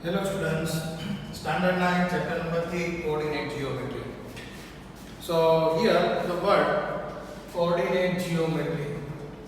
Hello students, standard 9 chapter number 3 coordinate geometry. So here the word coordinate geometry.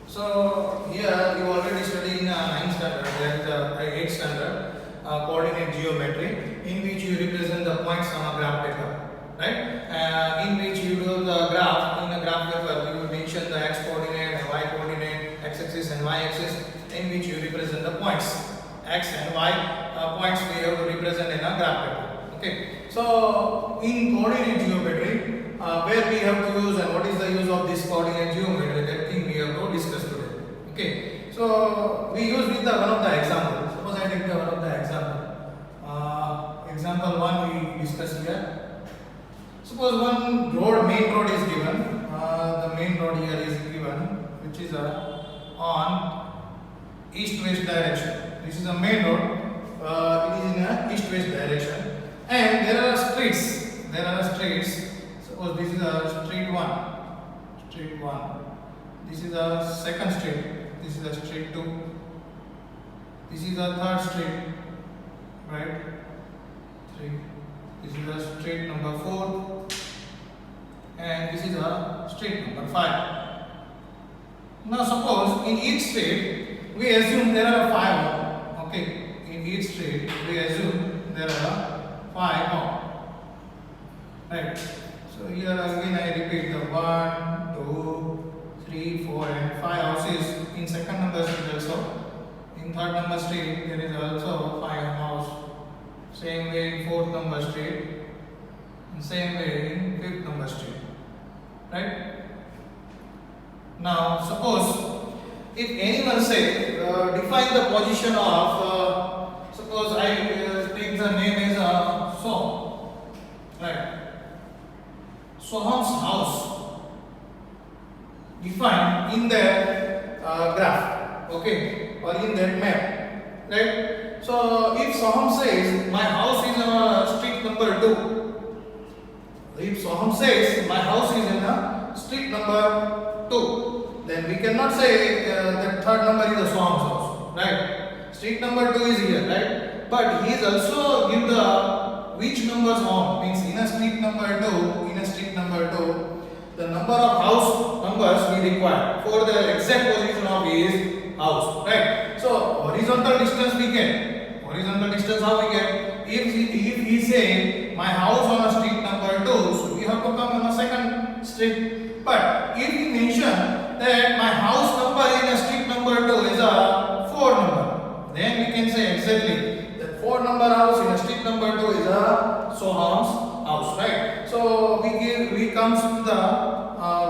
So here you already studied in 9th standard, there is a 8th standard coordinate geometry in which you represent the points on a graph paper, right? In which you do the graph, in a graph paper you mention the x coordinate, y coordinate, x axis and y axis, in which you represent the points x and y points we have to represent in a graph paper. Okay, so in coordinate geometry, where we have to use and what is the use of this coordinate geometry, that thing we have to discuss today. Okay, so we use with one of the example. Suppose I take one of the example. Example 1 we discuss here. Suppose one road, main road is given. The main road here is given, which is on east-west direction. This is a main road. It is in a east-west direction, and there are streets. Suppose this is a street 1. This is a second street. This is a street 2. This is a third street, right? 3. This is a street number 4, and this is a street number 5. Now suppose in each street we assume there are 5. Okay. In each street we assume there are 5 homes, right? So here again I repeat the 1, 2, 3, 4 and 5 houses. In second number street also, in third number street there is also 5 house. Same way in fourth number street, and same way in fifth number street, right? Now suppose if anyone say define the position of suppose I take the name as Soham, right? Soham's house defined in the graph, okay, or in that map, right? So if Soham says my house is on street number 2, if Soham says my house is in street number 2, then we cannot say that third number is the Soham's house, right? Street number 2 is here, right? But he is also give the which numbers home, means in a street number 2, the number of house numbers we require for the exact position of his house, right? So horizontal distance we get. Horizontal distance how we get? If he say my house on a street number 2, so we have to come on a second street. But if he mention that my house number in a street number 2 is a 4 number, then we can say exactly that 4 number house in a street number 2 is a Soham's house, right? So we comes to the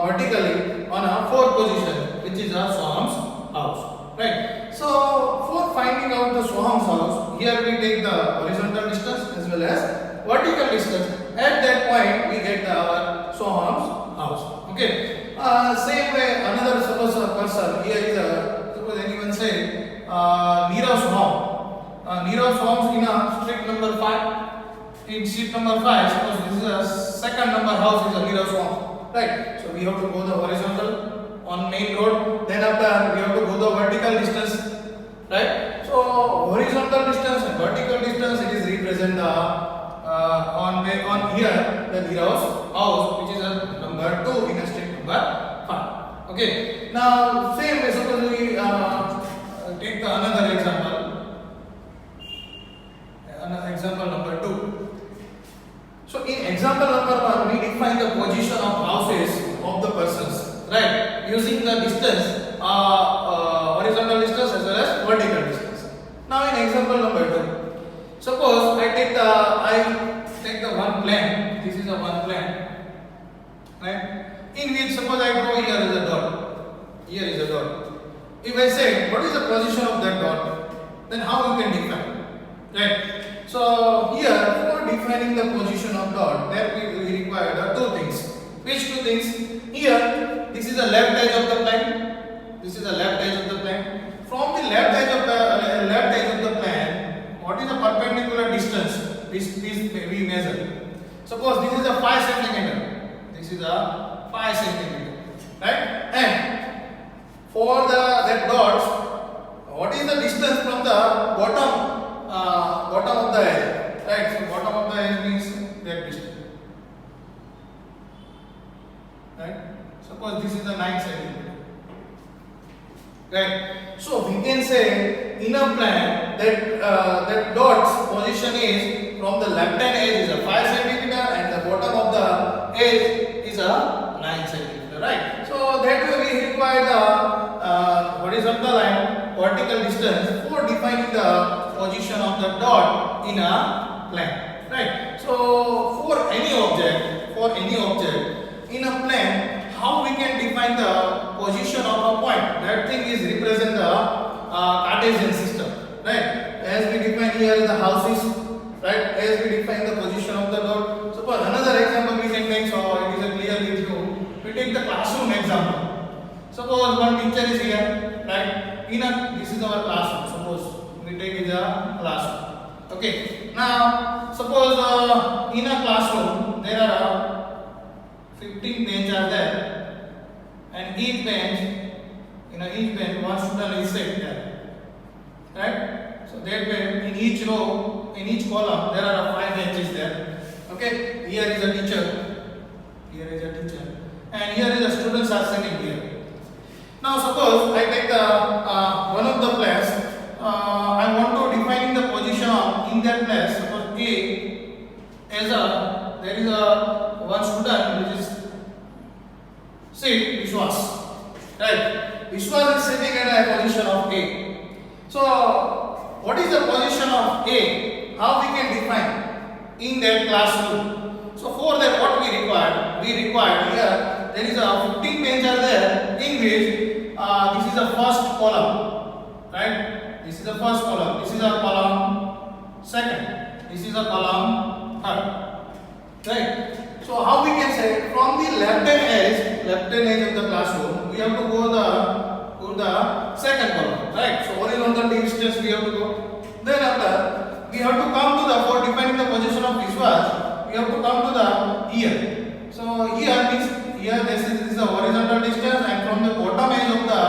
vertically on a 4th position, which is a Soham's house, right? So for finding out the Soham's house, here we take the horizontal distance as well as vertical distance. At that point we get our Soham's house. Okay. Same way another suppose a person here is a suppose anyone say Neerav's home. Neerav's home in a street number 5. In street number 5, suppose this is a second number house is a Neerav's home, right? So we have to go the horizontal on main road. Then after we have to go the vertical distance, right? So horizontal distance and vertical distance it is represent on here the Neerav's house, which is a number 2 in a street number 5. Okay. Now same way suppose we take the another example. Example number 2. So in example number 1 we define the position of houses of the persons, right? Using the distance, horizontal distance as well as vertical distance. Now in example number 2, suppose I take the one plane. This is a one plane, right? In which suppose I draw here is a dot. Here is a dot. If I say what is the position of that dot, then how you can define, right? So here for defining the position of dot, there we require the two things. Which two things? Here this is the left edge of the plane. This is the left edge of the plane. From the left edge of the plane, what is the perpendicular distance? This we measure. Suppose this is a 5 centimeter. This is a 5 centimeter, right? And for that dots, what is the distance from the bottom of of the edge, right? So bottom of the edge means that distance, right? Suppose this is the 9 centimeter, right? So we can say in a plane that that dot's position is from the left hand edge is a 5 centimeter and the bottom of the edge is a 9 centimeter, right? So that way we require the horizontal and vertical distance for defining the position of the dot in a plane, right? So for any object in a plane, how we can define the position of a point? That thing is represent the Cartesian system, right? As we define here the houses, right? As we define the position of the dot. Suppose another example we can make, so it is a clear with you. We take the classroom example. Suppose one teacher is here, right? This is our classroom. Suppose we take it a classroom. Okay. Now suppose in a classroom there are 15 benches are there, and each bench, one student is set there, right? So that way in each row, in each column there are 5 benches there. Okay. Here is a teacher, and here is the students are sitting here. Now suppose I take the one of the place. I want to define the position in that place. Suppose A as there is a one student which is Vishwas, right? Vishwas is sitting at a position of A. So what is the position of A? How we can define in that classroom? So for that what we require? We require here there is a 15 benches are there in which this is the first column, right? This is the first column. This is a column second. This is a column third, right? So how we can say from the left hand edge of the classroom, we have to go to the second column, right? So horizontal distance we have to go. Then after we have to come to the for defining the position of Vishwas, we have to come to the here. So here means here this is the horizontal distance, and from the bottom edge of the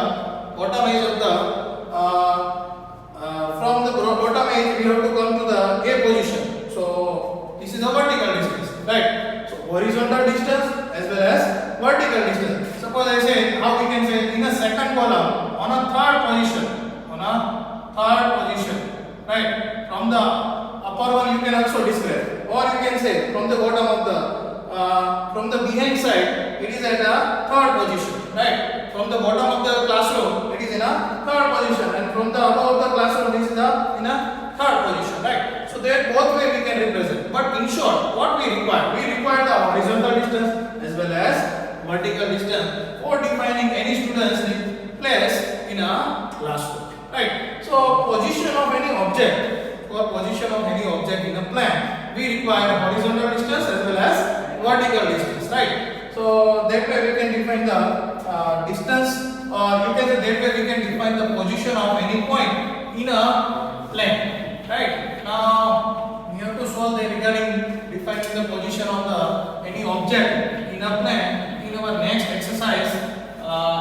we have to come to the A position. So this is a vertical distance, right? So horizontal distance as well as vertical distance. Suppose I say how we can say in a second column on a third position, right? From the upper one you can also describe, or you can say from the bottom of the from the behind side it is at a third position, right? From the bottom of the classroom it is in a third position, and from the above of the classroom this is in a third position, right? So that both way we can represent. But in short, what we require? We require the horizontal distance as well as vertical distance for defining any student's place in a classroom, right? So position of any object, in a plane, we require horizontal distance as well as vertical distance, right? So that way we can define the distance, or you can say that way we can define the position of any point in a plane, right? Now we have to solve the regarding defining the position of the any object in a plane in our next exercise,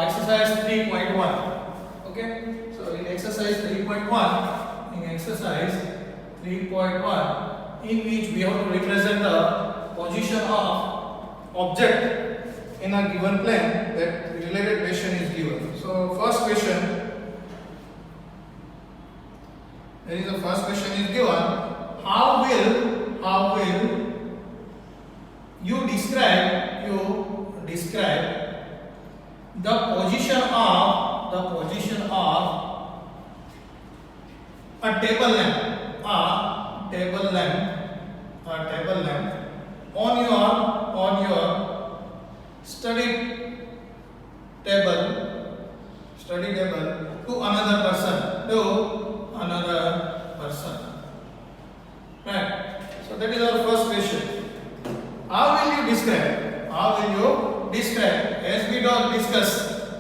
exercise 3.1. Okay, so in exercise 3.1, in which we have to represent the position of object in a given plane, that related question is given. So first question, there is a first question is given. How will you describe the position of a table lamp on your study table to another person, right? So that is our first question. How will you describe, as we don't discuss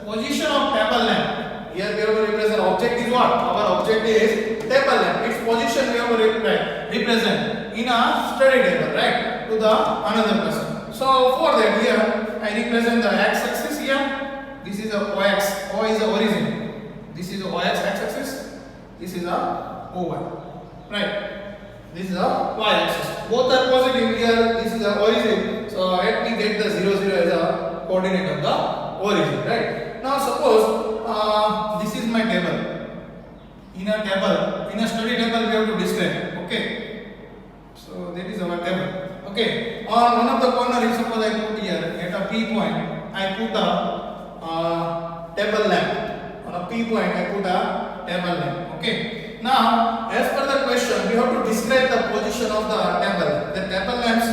position of table lamp? Here we have to represent object is what? Our object is table lamp. Its position we have to represent in a study table, right? To the another person. So for that here I represent the x-axis here. This is a OX. O is the origin. This is the OX x-axis. This is a OY, right? This is a y-axis. Both are positive here. This is the origin. So let me get the 0, 0 as a coordinate of the origin, right? Now suppose this is my table. In a study table, we have to describe. Okay. So that is our table. Okay. On one of the corner, if suppose I put here at a P point, I put a table lamp. On a P point, I put a table lamp. Okay. Now, as per the question, we have to describe the position of the table. The table lamp's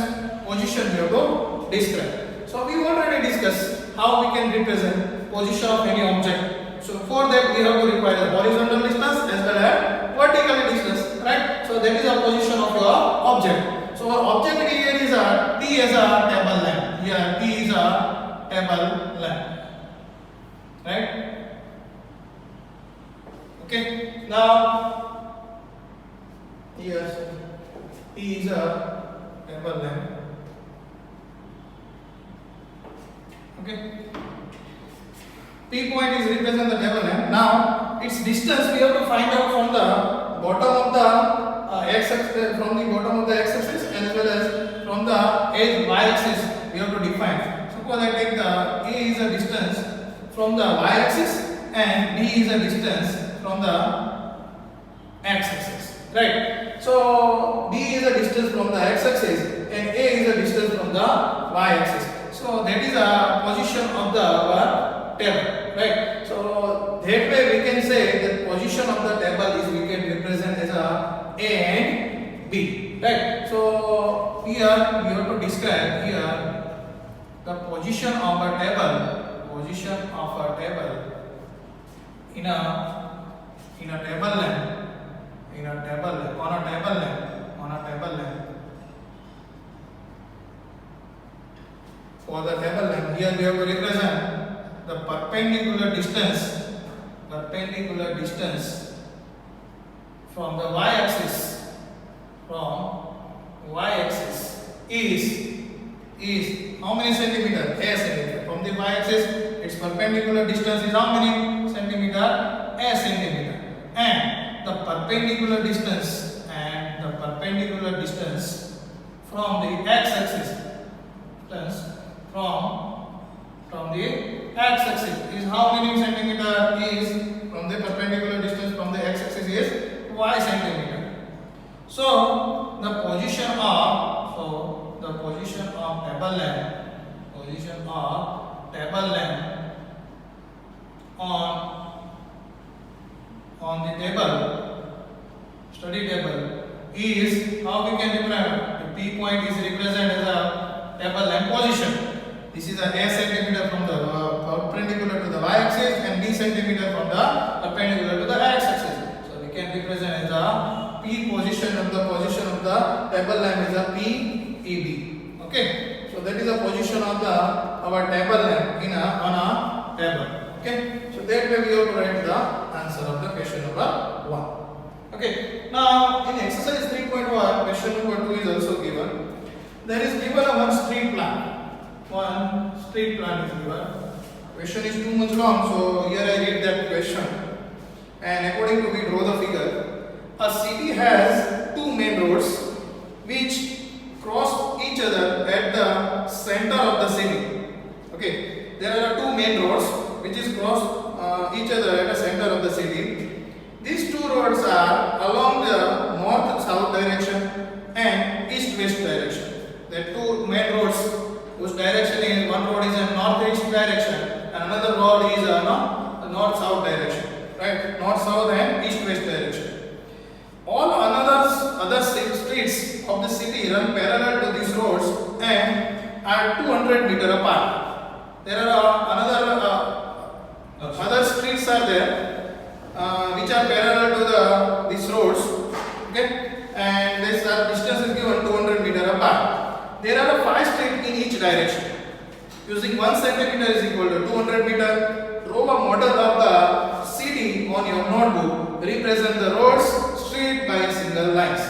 position we have to describe. So we already discussed how we can represent position of any object. So for that we have to require the horizontal distance as well as vertical distance, right? So that is the position of your object. So our object here is a T as a table lamp. Here T is a table lamp, right? Okay. Now here T is a table lamp. Okay. P point is represent the table lamp. Now its distance we have to find out from the bottom of the x-axis, from the bottom of the x-axis as well as from the edge y-axis we have to define. Suppose I take the A is a distance from the y-axis and B is a distance from the x-axis, right? So B is a distance from the x-axis and A is a distance from the y-axis. So that is a position of the our table, right? So that way we can say that position of the table is we can represent as a and B, right? So here we have to describe here the position of a table, in a table lamp, on a table lamp. For the table lamp, here we have to represent the perpendicular distance from the y-axis, is how many centimeter? A centimeter. From the y-axis, its perpendicular distance is how many centimeter? A centimeter. And the perpendicular distance from the x-axis, from the x-axis is how many centimeter? Is from the perpendicular distance from the x-axis is y centimeter. So the position of table lamp on the table, study table, is how we can represent. The P point is represented as a table lamp position. This is a centimeter from the perpendicular to the y-axis and B centimeter from the perpendicular to the x-axis. So we can represent as a P position of the table lamp is a PEB. Okay. So that is the position of our table lamp on a table. Okay. So that way we have to write the answer of the question number 1. Okay. Now in exercise 3.1, question number 2 is also given. There is given a one street plan. Is given. Question is too much long, so here I read that question. And according to we draw the figure. A city has two main roads which cross each other at the center of the city. Okay, there are two main roads which is cross each other at the center of the city. These two roads are along the north-south direction and east-west direction. The two main roads whose direction is, one road is in north-east direction and another road is in north-south direction, right? North-south and east-west direction. All other streets of the city run parallel to these roads and are 200 meter apart. There are other streets are there which are parallel to these roads. Okay, and this distance is given 200 meter apart. There are 5 streets in each direction. Using 1 centimeter is equal to 200 meter. Draw a model of the city on your notebook. Represent the roads, street by single lines.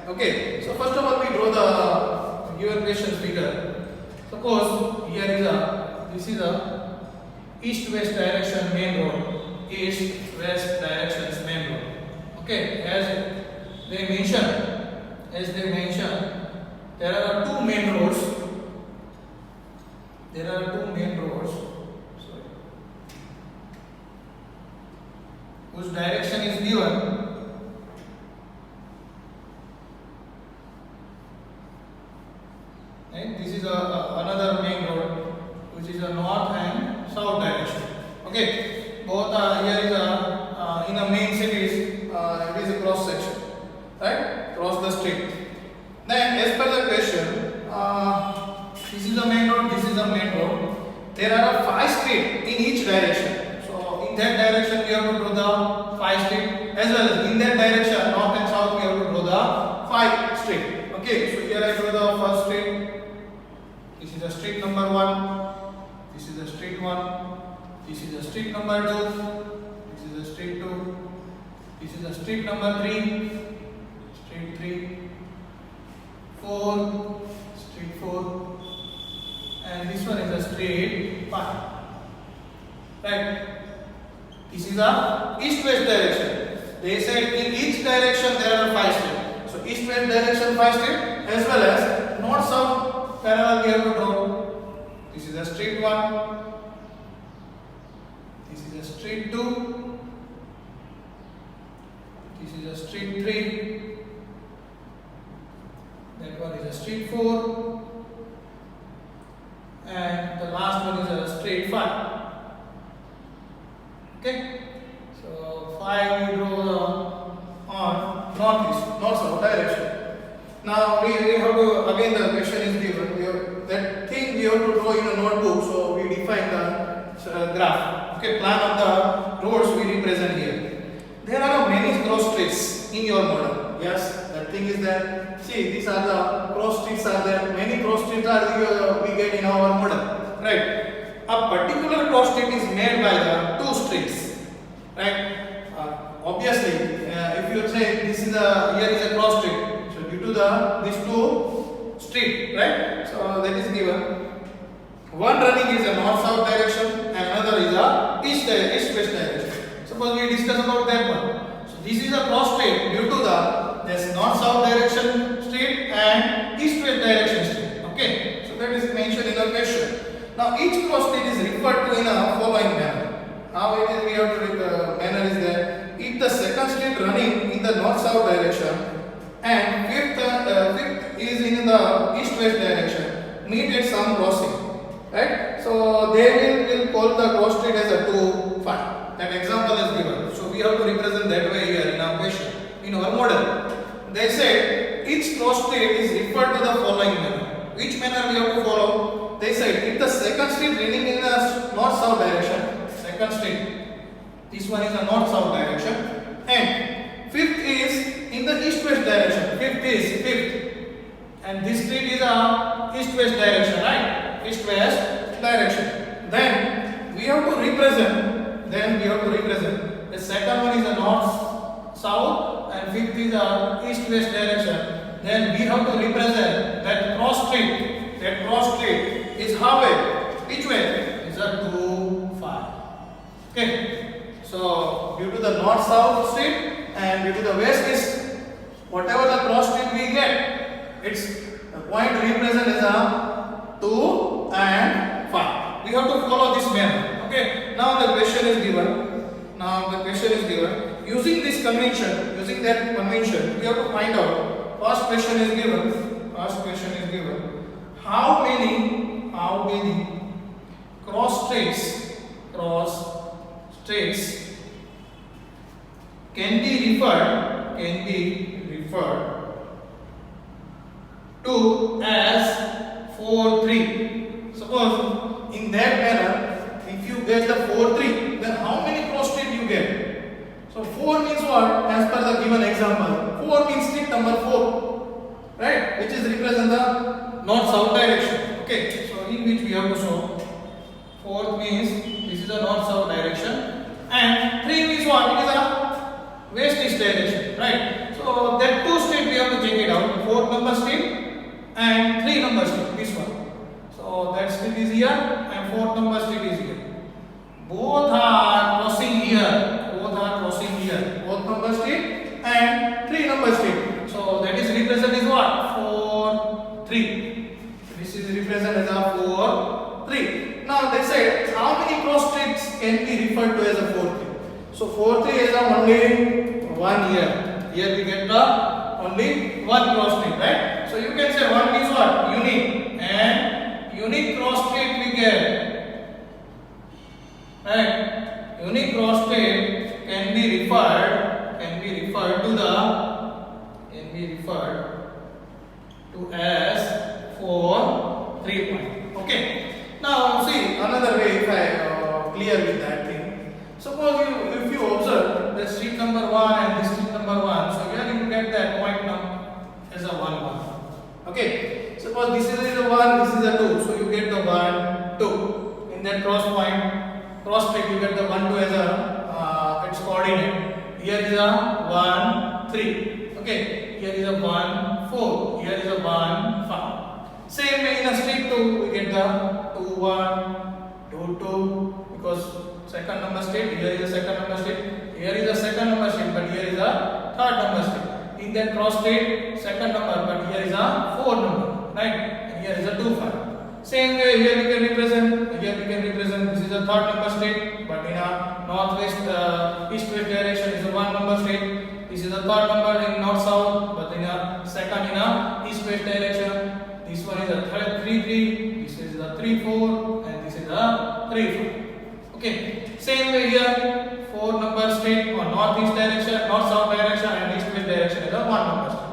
Okay. So first of all, we draw the given question figure. Suppose here is this is a east-west direction main road. East-west directions main road. Okay. As they mention as they mention, there are two main roads. There are two main roads. Sorry. Whose direction is given. Right? This is another main road, which is a north and south direction. Okay. Both are here is a in a main cities. It is a cross section, right? Cross the street. Then, as per the question, this is a main road. This is a main road. There are 5 streets in each direction. So, in that direction we have to draw the 5 streets, as well as in that direction, north and south, we have to draw the 5 streets. Okay. So here I draw the first street. This is the street number 1. This is the street 1. This is the street number 2. This is the street 2. This is the street number 3. Street 3. 4. Street 4. And this one is the street 5. Right. This is a east-west direction. They said in each direction there are 5 streets. So east-west direction 5 streets, as well as north-south parallel we have to draw. This is the street 1. This is the street 2. This is the street 3. That one is a street 4. And the last one is a street 5. Okay. So 5 we draw on north-south direction. Now we have to, again the question is given. That thing we have to draw in a notebook. So we define the graph. Okay, plan of the roads we represent here. There are many cross streets in your model. Yes, the thing is that, see, these are the cross streets are there. Many cross streets are we get in our model, right? A particular cross street is made by the 2 streets, right? Obviously, if you say this is here is a cross street, so due to these 2 streets, right? So that is given. One running is a north-south direction, and another is a east-west direction. Suppose we discuss about that one. So this is a cross street due to this north-south direction street and east-west direction street. Okay, so that is mentioned in the question. Now each cross street is referred to in a following manner. How it is we have to manner is that if the second street running in the north-south direction and fifth is in the east-west direction meet at some crossing, right? So they will call the cross street as a 2, 5. That example is given. So we have to represent that way here in our question, in our model. They said each cross street is referred to the following manner. Which manner we have to follow? They said if the second street running in the north-south direction, second street, this one is a north-south direction, and fifth is in the east-west direction. Fifth, and this street is a east-west direction, right? East-west direction. Then we have to represent. The second one is a north-south, and fifth is a east-west direction. Then we have to represent that cross street. That cross street is how way? Which way? Is a 2, 5. Okay. So due to the north-south street and due to the west-east, whatever the cross street we get, its point represent is a 2 and 5. We have to follow this manner. Okay. Now the question is given. Using this convention, using that convention, we have to find out. First question is given. How many cross streets can be referred to as 4, 3. Suppose in that manner, if you get the 4, 3, then how many cross streets you get? So 4 means what? As per the given example, 4 means street number 4, right? Which is represent the north-south direction. Okay. So in which we have to show 4 means this is the north-south direction, and 3 means what? It is a west-east direction, right? So that 2 street we have to check it out. 4 number street and 3 number street. This one. So that street is here and 4 number street is here. Both are crossing here. Both number street and 3 number street. So that is represent is what? referred to as a 4-3. So 4-3 is only 1 here. Here we get the only one cross street, right? So you can say one is what? Unique, and unique cross street we get, right? Unique cross street can be referred to as 4-3 point. Okay. Now see another way if I clear with that thing. Suppose if you observe the street number 1 and this street number 1, so here you get that point number as a 1. Okay. Suppose this is a 1, this is a 2, so you get the 1, 2. In that cross street you get the 1, 2 as a its coordinate. Here is a 1, 3. Okay. Here is a 1, 4. Here is a 1, 5. Same way in a street 2 we get the 2, 1, 2, 2, because second number street, here is a second number street, here is a second number street, but here is a third number street. In that cross street, second number, but here is a 4 number, right? And here is a 2, 5. Same way here we can represent, this is a third number street, but in a northwest, east-west direction is a 1 number street. This is a third number in north-south, but in a second in a east-west direction. This one is a 3, 3, this is a 3, 4, and this is a 3, 4. Okay, same way here, 4 number street on northeast direction, north-south direction, and east-west direction is a 1 number street.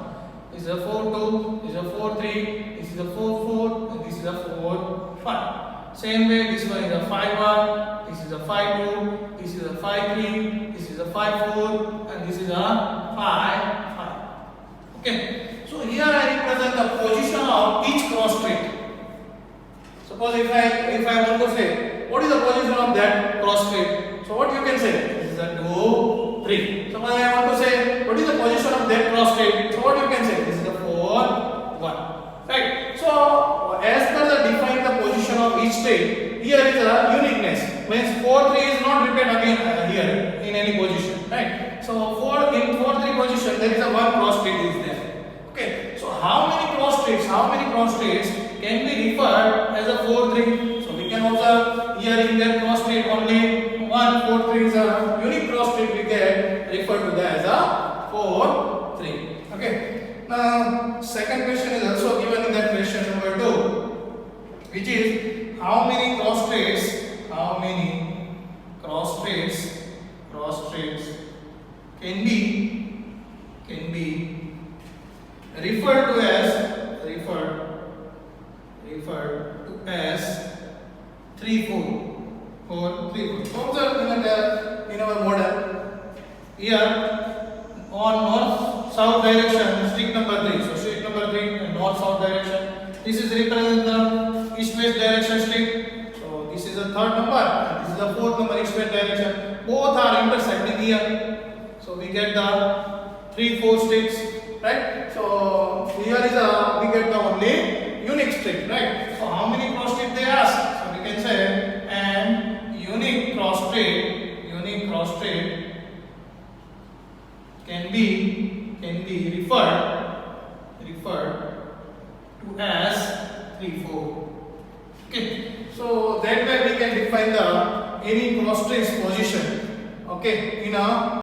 This is a 4, 2, this is a 4, 3, this is a 4, 4, and this is a 4, 5. Same way, this one is a 5, 1, this is a 5, 2, this is a 5, 3, this is a 5, 4, and this is a 5, 5. Okay. So here I represent the position of each cross street. Suppose if I want to say what is the position of that cross street, so what you can say? This is a 2, 3. Suppose I want to say what is the position of that cross street, so what you can say? This is a 4, 1. Right. So as per the define the position of each street, here is a uniqueness. Means 4, 3 is not repeated again here in any position. Right. So 4 3 position there is a one cross street is there. Okay, so how many cross streets can be referred as a 4-3? So we can observe here in that cross street only 1-4-3 is a unique cross street we get referred to that as a 4-3. Okay. Now second question is also given in that question number 2, which is how many cross streets can be referred to as 3-4. Observe in our model here on north south direction street number 3. So street number 3 north south direction. This is represent the east west direction street. So this is the third number and this is the fourth number east west direction. Both are intersecting here. So we get the 3-4 streets. Right? So here is we get the only unique street, right? So how many cross street they ask? So we can say an unique cross street can be referred to as 3-4. Okay. So that way we can define the any cross street's position. Okay, in a